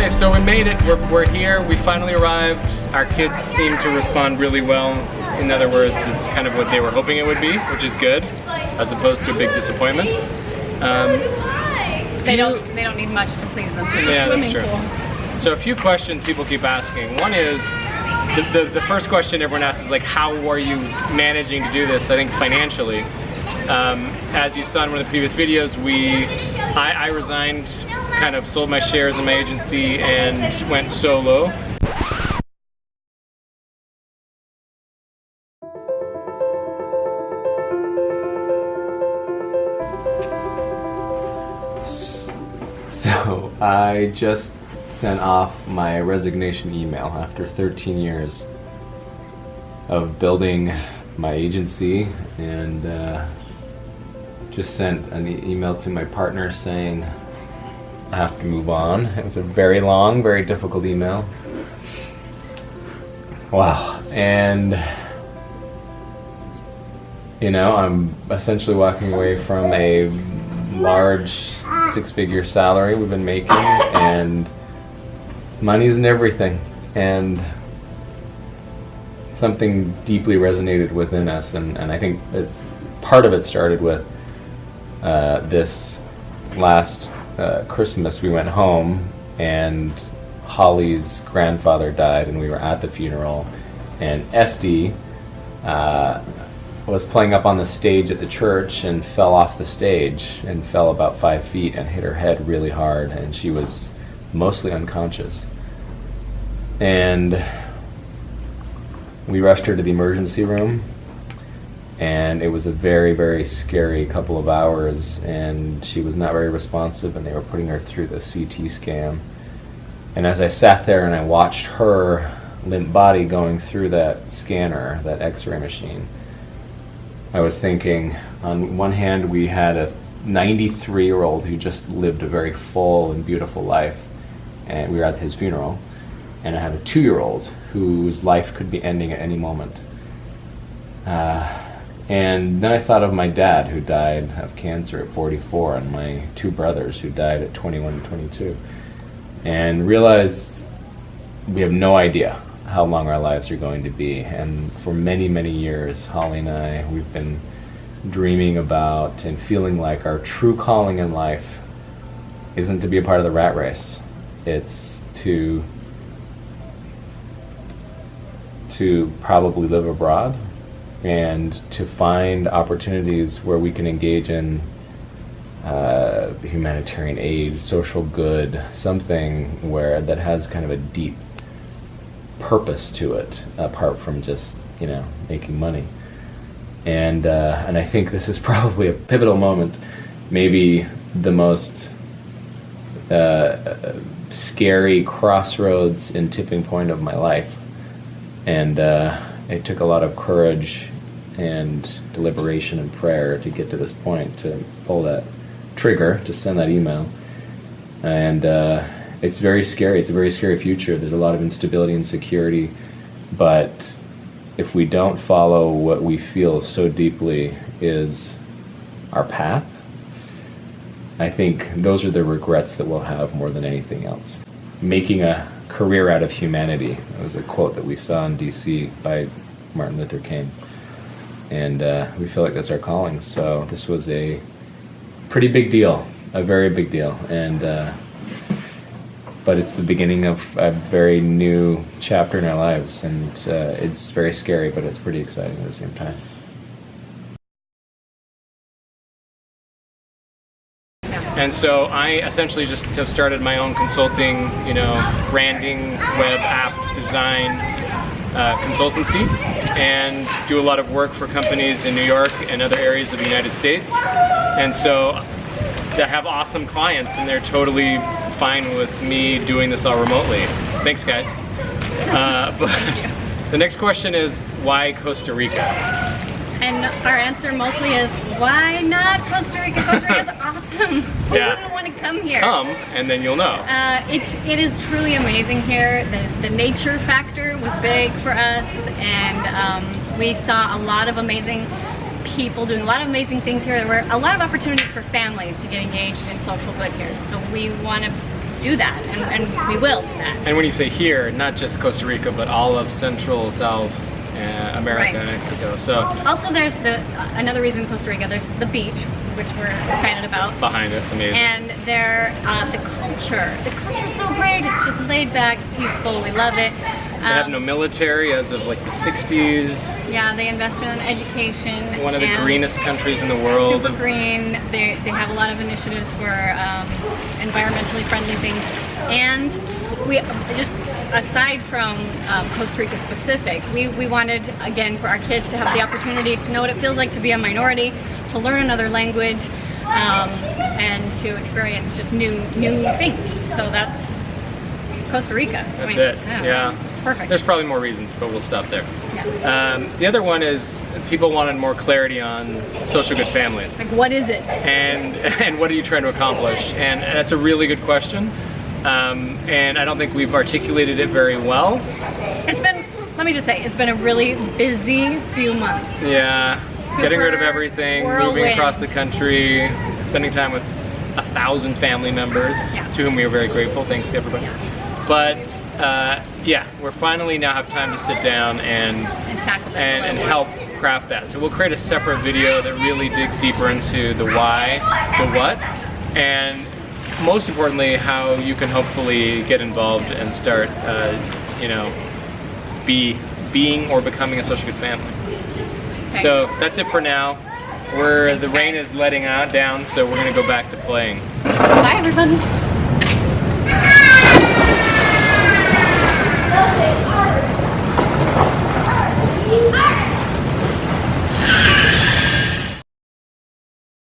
Okay, so we made it. We're here. We finally arrived. Our kids seem to respond really well. In other words, it's kind of what they were hoping it would be, which is good, as opposed to a big disappointment. They don't need much to please them. Just a swimming pool. So a few questions people keep asking. One is, the first question everyone asks is like, how are you managing to do this? I think financially. As you saw in one of the previous videos, I resigned, kind of sold my shares in my agency and went solo. So I just sent off my resignation email after 13 years of building my agency, and just sent an email to my partner saying I have to move on. It was a very long, very difficult email. Wow. And you know, I'm essentially walking away from a large six-figure salary we've been making, and money isn't everything, and something deeply resonated within us, and I think it's part of it started with this last Christmas. We went home and Holly's grandfather died, and we were at the funeral, and Esty was playing up on the stage at the church and fell off the stage and fell about 5 feet and hit her head really hard, and she was mostly unconscious. And we rushed her to the emergency room, and it was a very, very scary couple of hours, and she was not very responsive, and they were putting her through the CT scan. And as I sat there and I watched her limp body going through that scanner, that x-ray machine, I was thinking, on one hand, we had a 93-year-old who just lived a very full and beautiful life, and we were at his funeral, and I had a 2-year-old whose life could be ending at any moment. And then I thought of my dad, who died of cancer at 44, and my 2 brothers who died at 21 and 22, and realized we have no idea how long our lives are going to be. And for many, many years, Holly and I, we've been dreaming about and feeling like our true calling in life isn't to be a part of the rat race. It's to probably live abroad and to find opportunities where we can engage in humanitarian aid, social good, something that has kind of a deep purpose to it, apart from just, you know, making money. And I think this is probably a pivotal moment, maybe the most scary crossroads and tipping point of my life. And it took a lot of courage and deliberation and prayer to get to this point, to pull that trigger, to send that email. And it's very scary. It's a very scary future. There's a lot of instability and insecurity, but if we don't follow what we feel so deeply is our path, I think those are the regrets that we'll have more than anything else. Making a career out of humanity. That was a quote that we saw in DC by Martin Luther King. And we feel like that's our calling. So this was a pretty big deal, a very big deal. And but it's the beginning of a very new chapter in our lives. And it's very scary, but it's pretty exciting at the same time. And so I essentially just have started my own consulting, you know, branding, web app design consultancy, and do a lot of work for companies in New York and other areas of the United States. And so I have awesome clients, and they're totally fine with me doing this all remotely. Thanks, guys. But the next question is, why Costa Rica? And our answer mostly is, why not Costa Rica? Costa Rica is awesome. Who wouldn't want to come here? Come, and then you'll know. It is truly amazing here. The nature factor was big for us, and we saw a lot of amazing people doing a lot of amazing things here. There were a lot of opportunities for families to get engaged in social good here. So we want to do that, and we will do that. And when you say here, not just Costa Rica, but all of Central, South America, Right. Mexico. So Also, there's another reason Costa Rica. There's the beach, which we're excited about, behind us, amazing. and the culture. The culture's so great. It's just laid back, peaceful. We love it. They have no military as of like the 60s. Yeah, they invest in education. One of the and greenest countries in the world. Super green. They have a lot of initiatives for environmentally friendly things, and we just, aside from Costa Rica specific, we wanted, again, for our kids to have the opportunity to know what it feels like to be a minority, to learn another language, and to experience just new things. So that's Costa Rica. That's it. Yeah. It's perfect. There's probably more reasons, but we'll stop there. Yeah. The other one is people wanted more clarity on social good families. Like, what is it? And what are you trying to accomplish? And that's a really good question. And I don't think we've articulated it very well. It's been, let me just say, it's been a really busy few months. Yeah, getting rid of everything, moving whirlwind. across the country, spending time with 1,000 family members, Yeah. to whom we are very grateful. Thanks to everybody. Yeah. But yeah, we're finally now have time to sit down and tackle this and a little help craft that. So we'll create a separate video that really digs deeper into the why, the what, and most importantly, how you can hopefully get involved and start, you know, being or becoming a social good family. Okay. So that's it for now. The rain is letting down, so we're gonna go back to playing. Bye, everybody. All right.